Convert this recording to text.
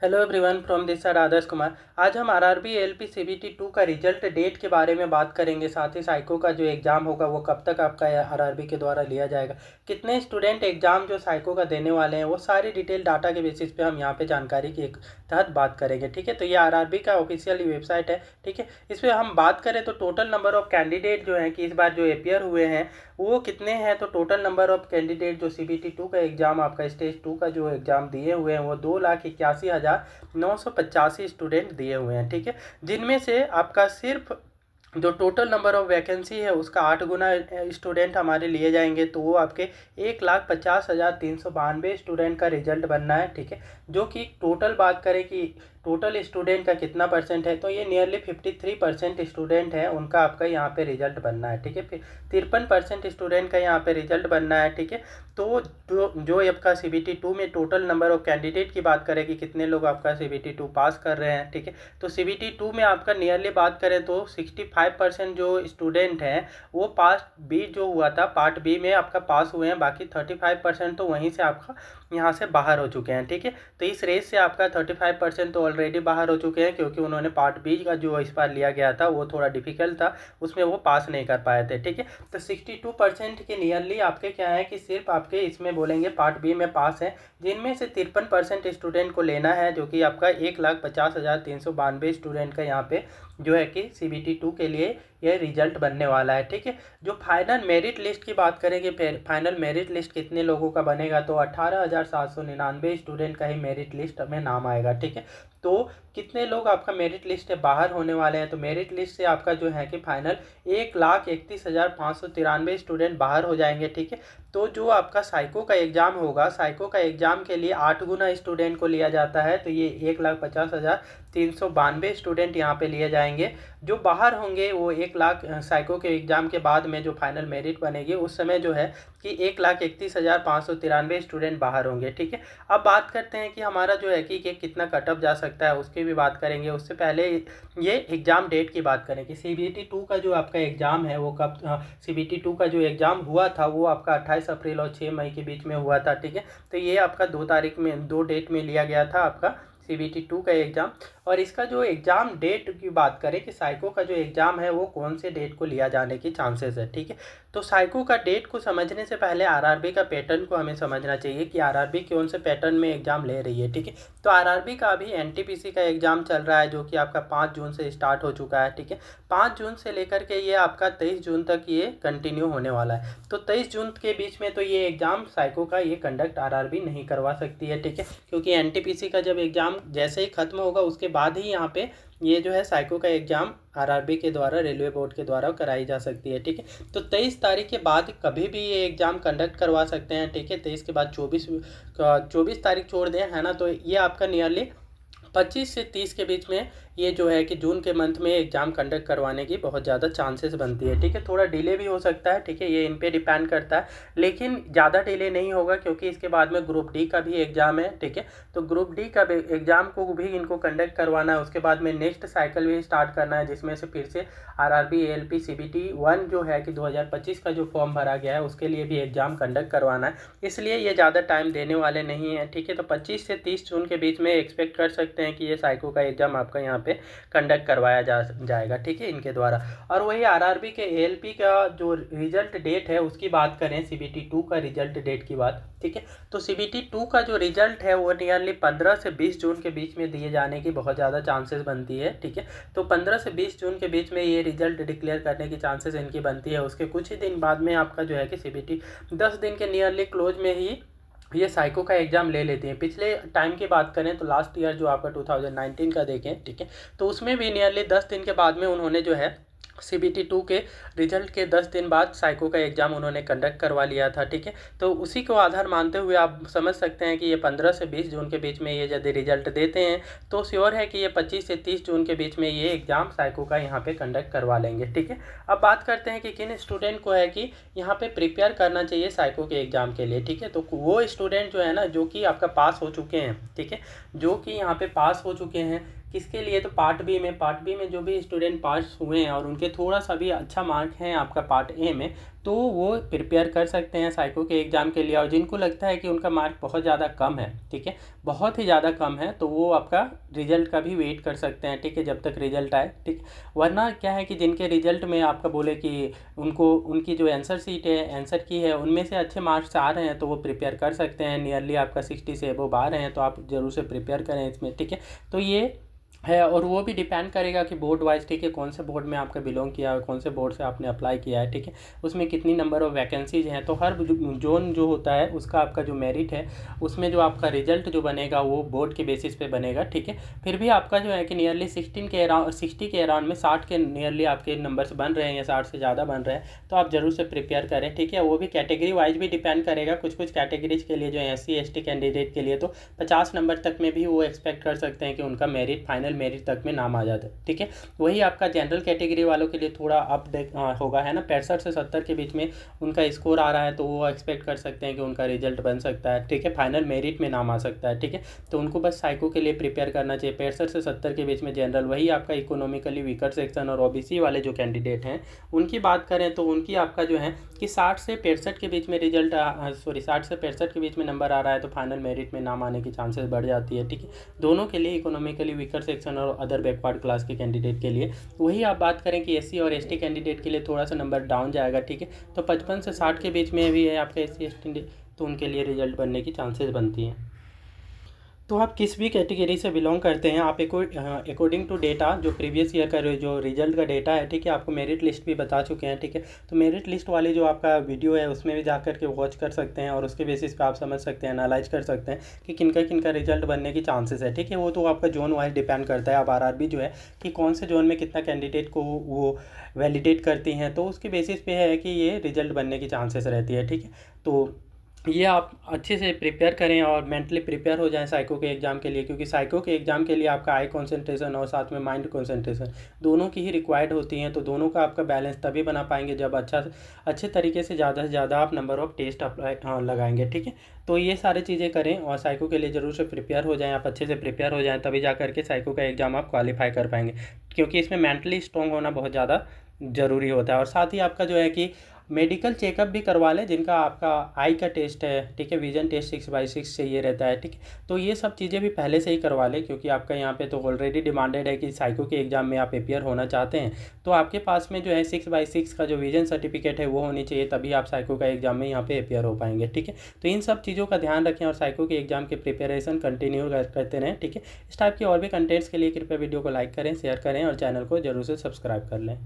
Hello everyone from this side Adarsh Kumar. आज हम RRB LP CBT 2 का रिजल्ट डेट के बारे में बात करेंगे। साथ ही साइको का जो एग्ज़ाम होगा वो कब तक आपका आरआरबी के द्वारा लिया जाएगा, कितने स्टूडेंट एग्ज़ाम जो साइको का देने वाले हैं, वो सारी डिटेल डाटा के बेसिस पे हम यहाँ पे जानकारी के तहत बात करेंगे। ठीक है, तो ये आरआरबी का ऑफिशियल वेबसाइट है। ठीक है, इस पर हम बात करें तो टोटल नंबर ऑफ कैंडिडेट जो हैं कि इस बार जो अपियर हुए हैं वो कितने हैं। तो टोटल नंबर ऑफ कैंडिडेट जो सीबीटी 2 का एग्ज़ाम, आपका स्टेज 2 का जो एग्ज़ाम दिए हुए हैं वो 2,81,985 स्टूडेंट दिए हुए हैं। ठीक है, जिनमें से आपका सिर्फ जो टोटल नंबर ऑफ वैकेंसी है उसका 8 गुना स्टूडेंट हमारे लिए जाएंगे, तो वो आपके 1,50,392 स्टूडेंट का रिजल्ट बनना है। ठीक है, जो कि टोटल बात करें कि टोटल स्टूडेंट का कितना परसेंट है, तो ये नियरली 53% स्टूडेंट है उनका आपका यहाँ पे रिजल्ट बनना है। ठीक है, फिर 53% स्टूडेंट का यहाँ पे रिजल्ट बनना है। ठीक है, तो जो आपका सीबीटी 2 में टोटल नंबर ऑफ कैंडिडेट की बात करें कि कितने लोग आपका सीबीटी 2 पास कर रहे हैं। ठीक है, तो सीबीटी 2 में आपका नियरली बात करें तो 65% जो स्टूडेंट हैं वो पार्ट बी जो हुआ था, पार्ट बी में आपका पास हुए हैं। बाकी 35% तो वहीं से आपका यहाँ से बाहर हो चुके हैं। ठीक है, तो इस रेस से आपका 35% तो ऑलरेडी बाहर हो चुके हैं, क्योंकि उन्होंने पार्ट बी का जो इस बार लिया गया था वो थोड़ा डिफिकल्ट था, उसमें वो पास नहीं कर पाए थे। ठीक है, तो 62% के नियरली आपके क्या है कि सिर्फ आपके इसमें बोलेंगे पार्ट बी में पास है, जिनमें से 53% स्टूडेंट को लेना है, जो कि आपका 1,50,392 स्टूडेंट का यहाँ पे जो है कि सीबीटी 2 के लिए यह रिजल्ट बनने वाला है। ठीक है, जो फाइनल मेरिट लिस्ट की बात करेंगे, फाइनल मेरिट लिस्ट कितने लोगों का बनेगा, तो 18,799 स्टूडेंट का ही मेरिट लिस्ट में नाम आएगा। ठीक है, तो कितने लोग आपका मेरिट लिस्ट से बाहर होने वाले हैं, तो मेरिट लिस्ट से आपका जो है कि फाइनल 1,31,593 स्टूडेंट बाहर हो जाएंगे। ठीक है, तो जो आपका साइको का एग्ज़ाम होगा, साइको का एग्ज़ाम के लिए 8 गुना स्टूडेंट को लिया जाता है, तो ये 1,50,392 स्टूडेंट यहाँ पे लिए जाएंगे। जो बाहर होंगे वो 1,00,000 साइको के एग्ज़ाम के बाद में जो फाइनल मेरिट बनेगी उस समय जो है कि 1,31,593 स्टूडेंट बाहर होंगे। ठीक है, अब बात करते हैं कि हमारा जो है कि कितना कटअप जा सकता है, उसकी भी बात करेंगे। उससे पहले ये एग्ज़ाम डेट की बात करें कि सीबीटी 2 का जो आपका एग्ज़ाम है वो कब, सीबीटी 2 का जो एग्ज़ाम हुआ था वो आपका 28 अप्रैल और 6 मई के बीच में हुआ था। ठीक है, तो ये आपका 2 डेट में लिया गया था आपका सीबीटी 2 का एग्ज़ाम। और इसका जो एग्ज़ाम डेट की बात करें कि साइको का जो एग्ज़ाम है वो कौन से डेट को लिया जाने की चांसेस है। ठीक है, तो साइको का डेट को समझने से पहले आरआरबी का पैटर्न को हमें समझना चाहिए कि आरआरबी कौन से पैटर्न में एग्ज़ाम ले रही है। ठीक है, तो आरआरबी का अभी एनटीपीसी का एग्ज़ाम चल रहा है, जो कि आपका 5 जून से स्टार्ट हो चुका है। ठीक है, 5 जून से लेकर के ये आपका 23 जून तक ये कंटिन्यू होने वाला है। तो 23 जून के बीच में तो ये एग्ज़ाम साइको का ये कंडक्ट आरआरबी नहीं करवा सकती है। ठीक है, क्योंकि एनटीपीसी का जब एग्ज़ाम जैसे ही खत्म होगा उसके बाद ही यहाँ पे ये जो है साइको का एग्ज़ाम आरआरबी के द्वारा, रेलवे बोर्ड के द्वारा कराई जा सकती है। ठीक है, तो 23 तारीख के बाद कभी भी ये एग्ज़ाम कंडक्ट करवा सकते हैं। ठीक है, 23 के बाद 24 तारीख छोड़ दें, है ना, तो ये आपका नियरली 25 से 30 के बीच में ये जो है कि जून के मंथ में एग्ज़ाम कंडक्ट करवाने की बहुत ज़्यादा चांसेस बनती है। ठीक है, थोड़ा डिले भी हो सकता है। ठीक है, ये इन पे डिपेंड करता है, लेकिन ज़्यादा डिले नहीं होगा, क्योंकि इसके बाद में ग्रुप डी का भी एग्ज़ाम है। ठीक है, तो ग्रुप डी का एग्ज़ाम को भी इनको कंडक्ट करवाना है। उसके बाद में नेक्स्ट साइकिल भी स्टार्ट करना है, जिसमें से फिर से आरआरबी एएलपी सीबीटी 1 जो है कि 2025 का जो फॉर्म भरा गया है उसके लिए भी एग्ज़ाम कंडक्ट करवाना है, इसलिए ये ज़्यादा टाइम देने वाले नहीं हैं। ठीक है, तो 25 से 30 जून के बीच में एक्सपेक्ट कर सकते हैं कि ये साइको का एग्ज़ाम आपका यहाँ पे कंडक्ट करवाया जाएगा। ठीक है, इनके द्वारा। और वही आरआरबी के एएलपी का जो रिजल्ट डेट है उसकी बात करें, सीबीटी 2 का रिजल्ट डेट की बात। ठीक है, तो सीबीटी 2 का जो रिजल्ट है वो नियरली 15 से 20 जून के बीच में दिए जाने की बहुत ज़्यादा चांसेस बनती है। ठीक है, तो 15 से 20 जून के बीच में ये रिजल्ट डिक्लेयर करने की चांसेस इनकी बनती है। उसके कुछ ही दिन बाद में आपका जो है कि सीबीटी 10 दिन के नियरली क्लोज में ही ये साइको का एग्ज़ाम ले लेती हैं। पिछले टाइम की बात करें तो लास्ट ईयर जो आपका 2019 का देखें, ठीक है, तो उसमें भी नियरली 10 दिन के बाद में उन्होंने जो है सीबीटी 2 के रिजल्ट के 10 दिन बाद साइको का एग्ज़ाम उन्होंने कंडक्ट करवा लिया था। ठीक है, तो उसी को आधार मानते हुए आप समझ सकते हैं कि ये 15 से 20 जून के बीच में ये यदि रिजल्ट देते हैं तो श्योर है कि ये 25 से 30 जून के बीच में ये एग्ज़ाम साइको का यहाँ पे कंडक्ट करवा लेंगे। ठीक है, अब बात करते हैं कि किन स्टूडेंट को है कि यहाँ पे प्रिपेयर करना चाहिए साइको के एग्ज़ाम के लिए। ठीक है, तो वो स्टूडेंट जो है ना, जो कि आपका पास हो चुके हैं, ठीक है, जो कि यहाँ पे पास हो चुके हैं, किसके लिए, तो पार्ट बी में जो भी स्टूडेंट पास हुए हैं और उनके थोड़ा सा भी अच्छा मार्क है आपका पार्ट ए में, तो वो प्रिपेयर कर सकते हैं साइको के एग्ज़ाम के लिए। और जिनको लगता है कि उनका मार्क बहुत ज़्यादा कम है, ठीक है, बहुत ही ज़्यादा कम है, तो वो आपका रिजल्ट का भी वेट कर सकते हैं, ठीक है, जब तक रिजल्ट आए, ठीक। वरना क्या है कि जिनके रिजल्ट में आपका बोले कि उनको उनकी जो आंसर शीट है, आंसर की है, उनमें से अच्छे मार्क्स आ रहे हैं तो वो प्रिपेयर कर सकते हैं। नियरली आपका 60 से अबव आ रहे हैं तो आप ज़रूर से प्रिपेयर करें इसमें, ठीक है। तो ये है, और वो भी डिपेंड करेगा कि बोर्ड वाइज, ठीक है, कौन से बोर्ड में आपका बिलोंग किया है, कौन से बोर्ड से आपने अप्लाई किया है, ठीक है, उसमें कितनी नंबर ऑफ वैकेंसीज हैं। तो हर जोन जो होता है उसका आपका जो मेरिट है उसमें जो आपका रिजल्ट जो बनेगा वो बोर्ड के बेसिस पे बनेगा, ठीक है। फिर भी आपका जो है कि नियरली 60 के अराउंड में 60 के नियरली आपके नंबर्स बन रहे हैं या 60 से ज़्यादा बन रहे हैं तो आप ज़रूर से प्रिपेयर करें, ठीक है। वो भी कैटेगरी वाइज भी डिपेंड करेगा। कुछ कुछ कैटेगरीज के लिए जो SC ST कैंडिडेट के लिए तो 50 नंबर तक में भी वो एक्सपेक्ट कर सकते हैं कि उनका मेरिट फाइनल मेरिट तक में नाम आ जाता है, ठीक है। वही आपका जनरल कैटेगरी वालों के लिए थोड़ा होगा, है ना, 65 से 70 के बीच में उनका स्कोर आ रहा है तो वो एक्सपेक्ट कर सकते हैं कि उनका रिजल्ट बन सकता है, ठीक है, फाइनल मेरिट में नाम आ सकता है, ठीक है। तो उनको बस साइको के लिए प्रिपेयर करना चाहिए। 65 से 70 के बीच में जनरल, वही आपका इकोनॉमिकली वीकर सेक्शन और OBC वाले जो कैंडिडेट हैं उनकी बात करें तो उनकी आपका जो है कि 60 से 65 के बीच में रिजल्ट 60 से 65 के बीच में नंबर आ रहा है तो फाइनल मेरिट में नाम आने की चांसेस बढ़ जाती है, ठीक है, दोनों के लिए, इकोनॉमिकली वीकर सेक्शन और अदर बैकवर्ड क्लास के कैंडिडेट के लिए। वही आप बात करें कि SC और ST कैंडिडेट के लिए थोड़ा सा नंबर डाउन जाएगा, ठीक है। तो 55 से 60 के बीच में भी है आपका SC ST, तो उनके लिए रिजल्ट बनने की चांसेस बनती हैं। तो आप किस भी कैटेगरी से बिलोंग करते हैं, आप अकॉर्डिंग टू डेटा जो प्रीवियस ईयर का जो रिजल्ट का डेटा है, ठीक है, आपको मेरिट लिस्ट भी बता चुके हैं, ठीक है। तो मेरिट लिस्ट वाली जो आपका वीडियो है उसमें भी जाकर के वॉच कर सकते हैं और उसके बेसिस पे आप समझ सकते हैं, एनालाइज कर सकते हैं कि किनका रिजल्ट बनने की चांसेस है, ठीक है। वो तो आपका जोन वाइज डिपेंड करता है। अब RRB जो है कि कौन से जोन में कितना कैंडिडेट को वो वैलिडेट करती हैं तो उसके बेसिस पे है कि ये रिजल्ट बनने की चांसेस रहती है, ठीक है। तो ये आप अच्छे से प्रिपेयर करें और मेंटली प्रिपेयर हो जाएं साइको के एग्ज़ाम के लिए, क्योंकि साइको के एग्ज़ाम के लिए आपका आई कंसंट्रेशन और साथ में माइंड कंसंट्रेशन दोनों की ही रिक्वायर्ड होती हैं। तो दोनों का आपका बैलेंस तभी बना पाएंगे जब अच्छे तरीके से ज़्यादा आप नंबर ऑफ़ टेस्ट अप्लाई लगाएंगे, ठीक है। तो ये सारी चीज़ें करें और साइको के लिए ज़रूर से प्रिपेयर हो जाएँ, आप अच्छे से प्रिपेयर हो जाएँ, तभी जा करके साइको का एग्ज़ाम आप क्वालिफाई कर पाएंगे, क्योंकि इसमें मेंटली स्ट्रॉन्ग होना बहुत ज़्यादा ज़रूरी होता है। और साथ ही आपका जो है कि मेडिकल चेकअप भी करवा लें, जिनका आपका आई का टेस्ट है, ठीक है, विजन टेस्ट 6/6 चाहिए रहता है, ठीक है। तो ये सब चीज़ें भी पहले से ही करवा लें, क्योंकि आपका यहाँ पे तो ऑलरेडी डिमांडेड है कि साइको के एग्ज़ाम में आप अपियर होना चाहते हैं तो आपके पास में जो है 6/6 का जो विजन सर्टिफिकेट है वो होनी चाहिए, तभी आप साइको का एग्ज़ाम में यहाँ पे अपियर हो पाएंगे, ठीक है। तो इन सब चीज़ों का ध्यान रखें और साइको के एग्ज़ाम की प्रिपरेशन कंटिन्यू करते रहें, ठीक है। इस टाइप के और भी कंटेंट्स के लिए कृपया वीडियो को लाइक करें, शेयर करें और चैनल को जरूर से सब्सक्राइब कर लें।